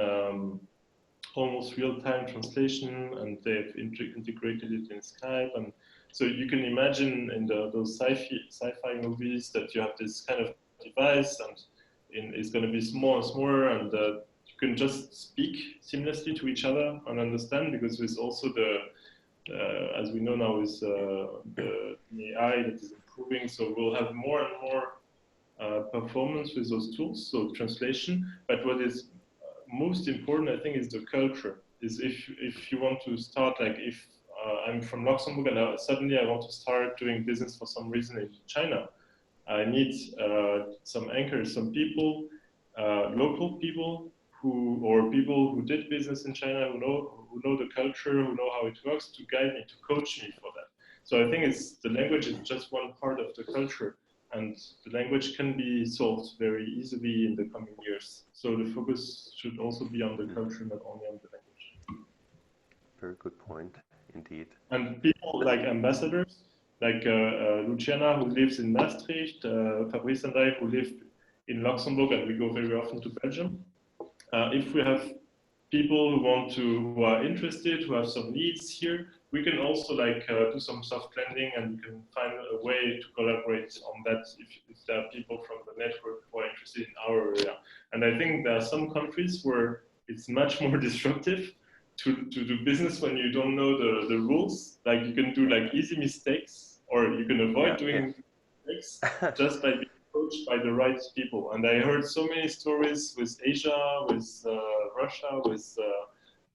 almost real-time translation, and they've integrated it in Skype. And so you can imagine in those sci-fi movies that you have this kind of device, and it's going to be smaller and smaller, and you can just speak seamlessly to each other and understand, because there's also as we know now, is the AI that is improving. So we'll have more and more performance with those tools, so translation. But what is most important, I think, is the culture. Is if you want to start, like if I'm from Luxembourg and suddenly I want to start doing business for some reason in China, I need some anchors, some people, local people or people who did business in China, who know the culture, who know how it works, to guide me, to coach me for that. So I think the language is just one part of the culture, and the language can be solved very easily in the coming years. So the focus should also be on the culture, not only on the language. Very good point, indeed. And people like ambassadors, like Luciana, who lives in Maastricht, Fabrice and I, who live in Luxembourg, and we go very often to Belgium. If we have people who are interested, who have some needs here, we can also do some soft landing, and we can find a way to collaborate on that if there are people from the network who are interested in our area. And I think there are some countries where it's much more disruptive to do business when you don't know the rules. Like you can do easy mistakes, or you can avoid doing mistakes just by being coached by the right people. And I heard so many stories with Asia, with Russia, with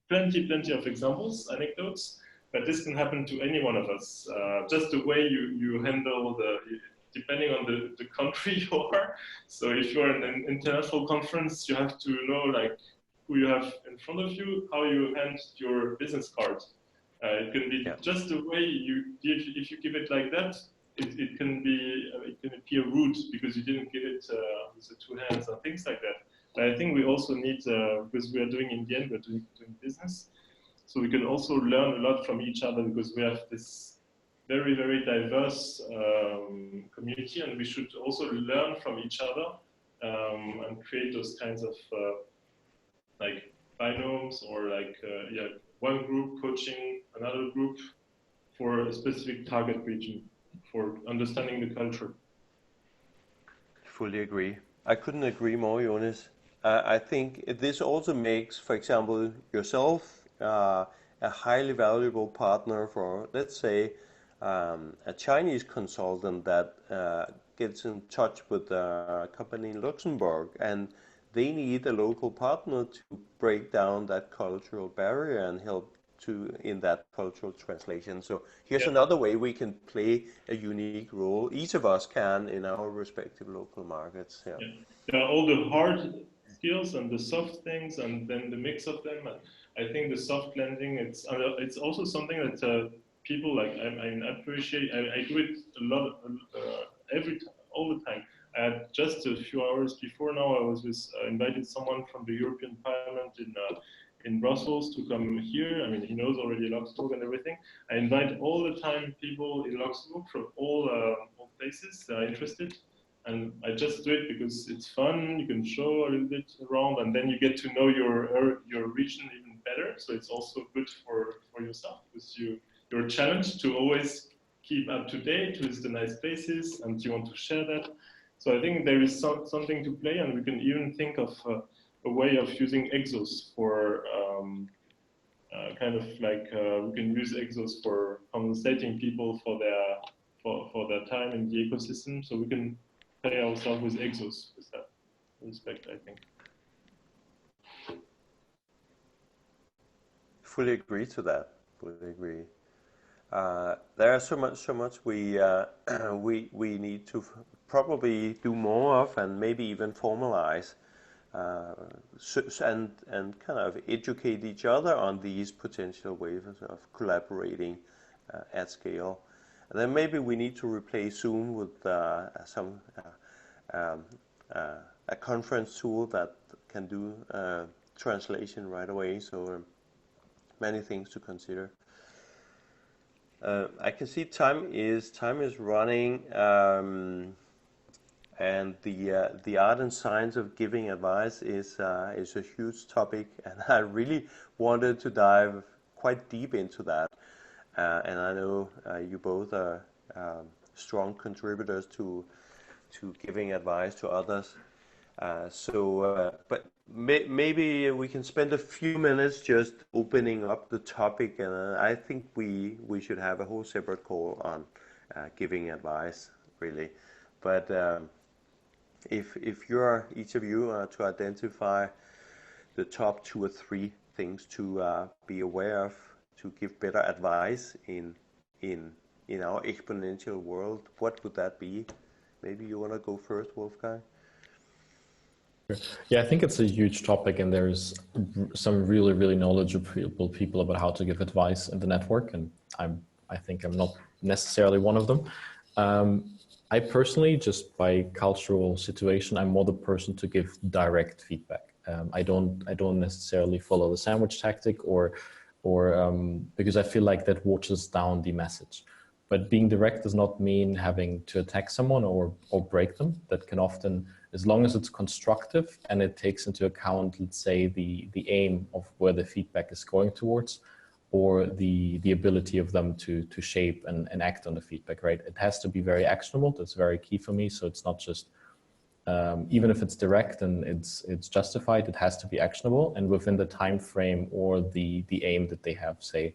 plenty of examples, anecdotes, but this can happen to any one of us. Just the way you handle depending on the country you are. So if you're in an international conference, you have to know who you have in front of you, how you hand your business card. It can be just the way if you give it like that, it can appear rude because you didn't give it with the two hands and things like that. But I think we also need, because we are doing, in the end, we're doing business, so we can also learn a lot from each other, because we have this very, very diverse community, and we should also learn from each other and create those kinds of binomes, or one group coaching another group for a specific target region, for understanding the culture. Fully agree. I couldn't agree more, Younis. I think this also makes, for example, yourself a highly valuable partner for, let's say, a Chinese consultant that gets in touch with a company in Luxembourg, and they need a local partner to break down that cultural barrier and help in that cultural translation. So here's another way we can play a unique role. Each of us can in our respective local markets. There are all the hard skills and the soft things, and then the mix of them. I think the soft landing, it's also something that people I appreciate. I do it a lot, all the time. I had just a few hours before now, I was invited someone from the European Parliament in Brussels to come here. I mean, he knows already Luxembourg and everything. I invite all the time people in Luxembourg from all places that are interested. And I just do it because it's fun. You can show a little bit around, and then you get to know your region even better. So it's also good for yourself, because you're challenged to always keep up to date with the nice places, and you want to share that. So I think there is something to play, and we can even think of a way of using EXOs for we can use EXOs for compensating people for their time in the ecosystem. So we can pay ourselves with EXOs with that respect, I think. Fully agree to that. Fully agree. There is so much we need to probably do more of, and maybe even formalize, and kind of educate each other on these potential ways of collaborating at scale. And then maybe we need to replace Zoom with some um, a conference tool that can do translation right away. So many things to consider. I can see time is running, and the art and science of giving advice is a huge topic, and I really wanted to dive quite deep into that. And I know you both are strong contributors to giving advice to others. But maybe we can spend a few minutes just opening up the topic, and I think we should have a whole separate call on giving advice, really. But if each of you are to identify the top 2 or 3 things to be aware of to give better advice in our exponential world, what would that be? Maybe you want to go first, Wolfgang? Yeah, I think it's a huge topic, and there's some really, really knowledgeable people about how to give advice in the network, and I think I'm not necessarily one of them. I personally, just by cultural situation, I'm more the person to give direct feedback. I don't necessarily follow the sandwich tactic, or because I feel like that waters down the message. But being direct does not mean having to attack someone or break them. That can often, as long as it's constructive and it takes into account, let's say, the aim of where the feedback is going towards, or the ability of them to shape and act on the feedback, right? It has to be very actionable. That's very key for me. So it's not just, even if it's direct and it's justified, it has to be actionable and within the time frame or the aim that they have. Say,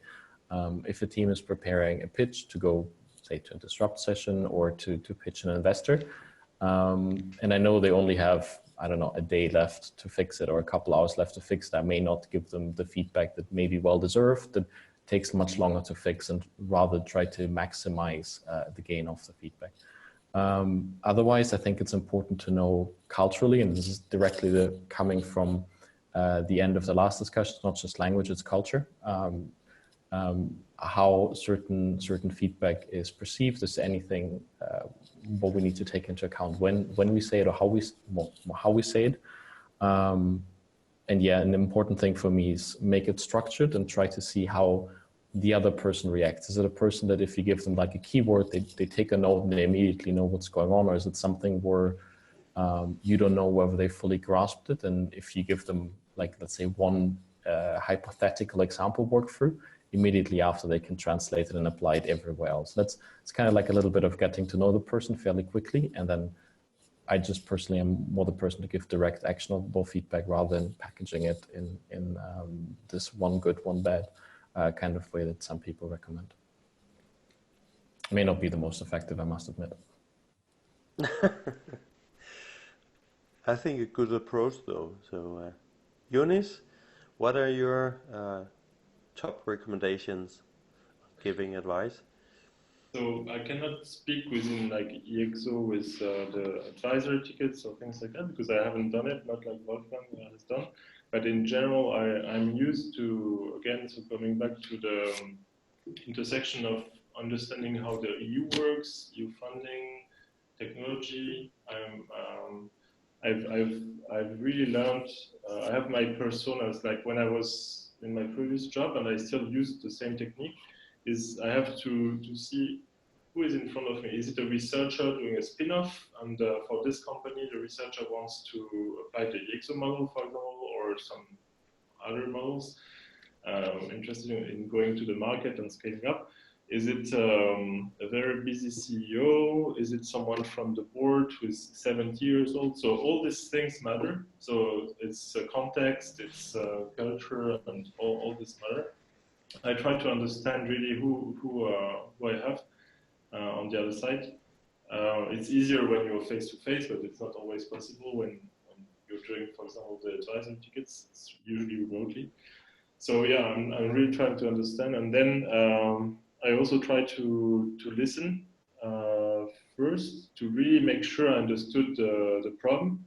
if a team is preparing a pitch to go, say, to a disrupt session or to pitch an investor, and I know they only have, I don't know, a day left to fix it or a couple hours left to fix it, I may not give them the feedback that may be well deserved, that takes much longer to fix, and rather try to maximize the gain of the feedback. Otherwise, I think it's important to know culturally, and this is directly coming from the end of the last discussion, it's not just language, it's culture. How certain feedback is perceived. Is anything what we need to take into account when we say it, or how we say it. And yeah, an important thing for me is make it structured and try to see how the other person reacts. Is it a person that if you give them like a keyword, they take a note and they immediately know what's going on, or is it something where you don't know whether they fully grasped it? And if you give them, like, let's say, one hypothetical example workthrough, immediately after they can translate it and apply it everywhere else. It's kind of like a little bit of getting to know the person fairly quickly, and then I just personally am more the person to give direct, actionable feedback rather than packaging it in this one good, one bad kind of way that some people recommend. It may not be the most effective, I must admit. I think a good approach, though. So, Younis, what are your top recommendations giving advice? So I cannot speak within like EXO with the advisor tickets or things like that, because I haven't done it, not like Wolfgang has done. But in general, I'm used to, again, so coming back to the intersection of understanding how the EU works, EU funding, technology. I've really learned. I have my personas, like when I was in my previous job, and I still use the same technique. Is I have to see who is in front of me. Is it a researcher doing a spin-off? And for this company, the researcher wants to apply the EXO model, for example, or some other models, interested in going to the market and scaling up. Is it a very busy CEO? Is it someone from the board who is 70 years old? So all these things matter. So it's context, it's culture, and all this matter. I try to understand really who I have on the other side. It's easier when you're face to face, but it's not always possible when you're doing, for example, the advisor tickets. It's usually remotely. So yeah, I'm really trying to understand, and then I also try to listen first to really make sure I understood the problem,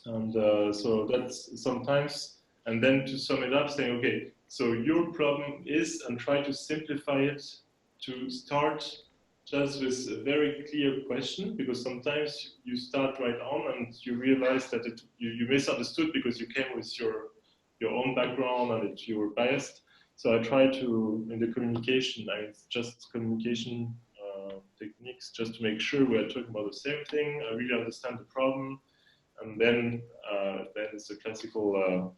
and so that's sometimes, and then to sum it up, saying, okay, so your problem is, and try to simplify it to start just with a very clear question, because sometimes you start right on and you realize that you misunderstood because you came with your own background and you were biased. So I try to, in the communication, it's just communication techniques, just to make sure we are talking about the same thing. I really understand the problem, and then it's a classical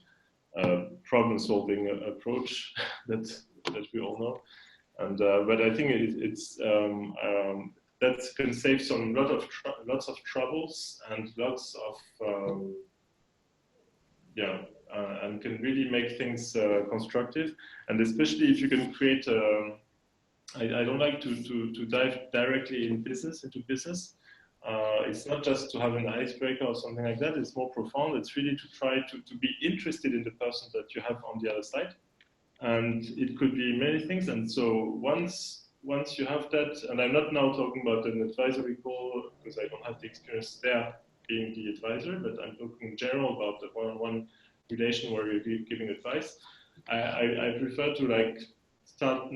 problem-solving approach that we all know. And but I think that can save some lots of troubles and lots of and can really make things constructive. And especially if you can create. I don't like to dive directly into business. It's not just to have an icebreaker or something like that. It's more profound. It's really to try to be interested in the person that you have on the other side. And it could be many things. And so once you have that, and I'm not now talking about an advisory call because I don't have the experience there being the advisor, but I'm talking in general about the one-on-one relation where you're giving advice. I prefer to start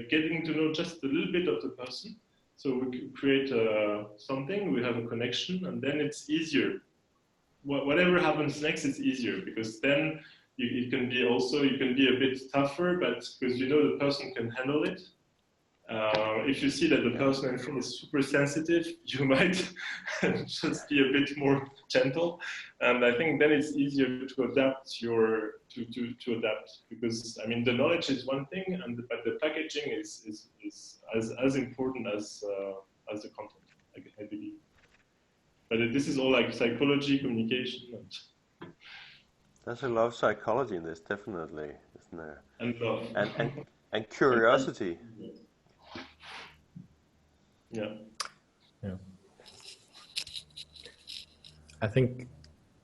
getting to know just a little bit of the person. So we could create something, we have a connection, and then it's easier. Whatever happens next, it's easier, because then you can be a bit tougher, but because you know the person can handle it. If you see that the person in front is super sensitive, you might just be a bit more gentle. And I think then it's easier to adapt to adapt, because I mean the knowledge is one thing, but the packaging is as important as the content, I believe. But this is all like psychology, communication, There's a lot of psychology in this, definitely, isn't there? And love. And curiosity. Yeah. I think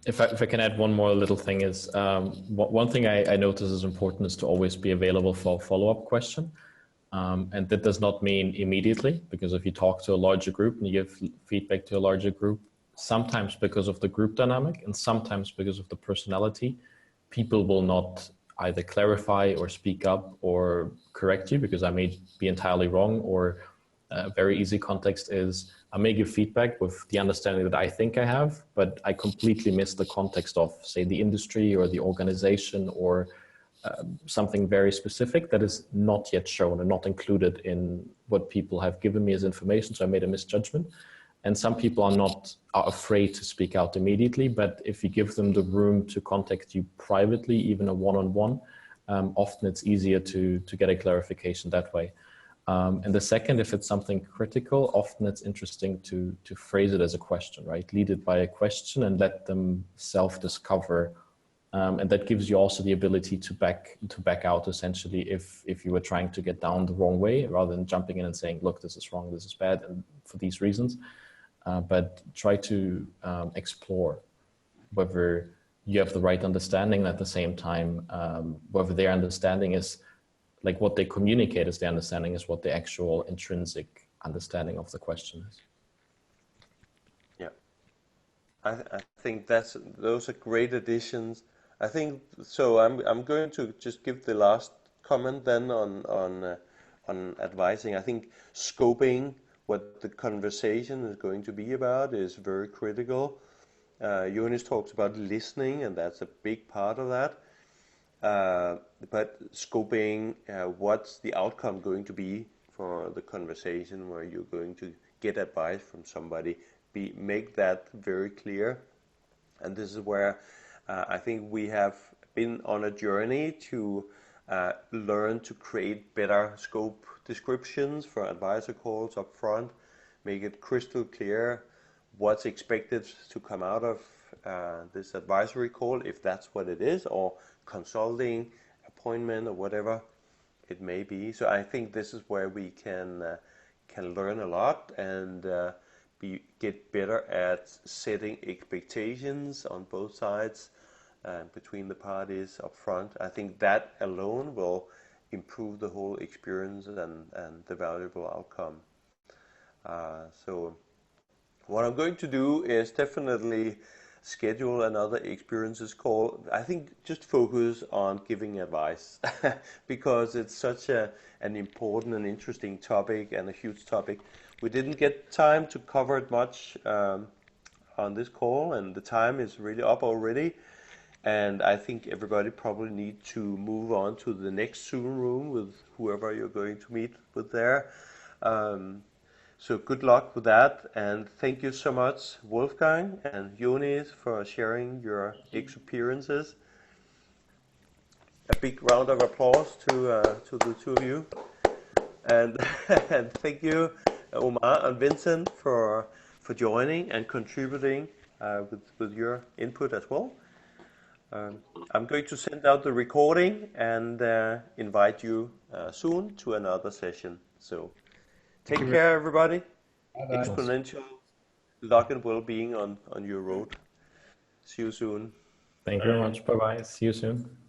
if I can add one more little thing is, one thing I notice is important is to always be available for a follow-up question. And that does not mean immediately, because if you talk to a larger group and you give feedback to a larger group, sometimes because of the group dynamic and sometimes because of the personality, people will not either clarify or speak up or correct you, because I may be entirely wrong. Or a very easy context is I may give feedback with the understanding that I think I have, but I completely miss the context of, say, the industry or the organization or something very specific that is not yet shown and not included in what people have given me as information. So I made a misjudgment. And some people are afraid to speak out immediately, but if you give them the room to contact you privately, even a one-on-one, often it's easier to get a clarification that way. And the second, if it's something critical, often it's interesting to phrase it as a question, right? Lead it by a question and let them self-discover. And that gives you also the ability to back out, essentially, if you were trying to get down the wrong way, rather than jumping in and saying, look, this is wrong, this is bad, and for these reasons. But try to explore whether you have the right understanding, and at the same time, whether their understanding is, like what they communicate as their understanding is what the actual intrinsic understanding of the question is. Yeah, I think those are great additions. I think so. I'm going to just give the last comment then on advising. I think scoping what the conversation is going to be about is very critical. Younis talks about listening, and that's a big part of that. But scoping what's the outcome going to be for the conversation where you're going to get advice from somebody, make that very clear. And this is where I think we have been on a journey to learn to create better scope descriptions for advisor calls up front, make it crystal clear what's expected to come out of this advisory call, if that's what it is, or consulting, appointment, or whatever it may be. So I think this is where we can learn a lot and get better at setting expectations on both sides between the parties up front. I think that alone will improve the whole experience and the valuable outcome. So what I'm going to do is definitely schedule another experiences call. I think just focus on giving advice because it's such an important and interesting topic and a huge topic. We didn't get time to cover it much on this call, and the time is really up already. And I think everybody probably need to move on to the next Zoom room with whoever you're going to meet with there. So good luck with that, and thank you so much, Wolfgang and Younis, for sharing your experiences. A big round of applause to the two of you, and and thank you, Omar and Vincent, for joining and contributing with your input as well. I'm going to send out the recording and invite you soon to another session. So take care, everybody. Bye-bye. Exponential luck and well-being on your road. See you soon. Thank you very much. Bye bye. See you soon.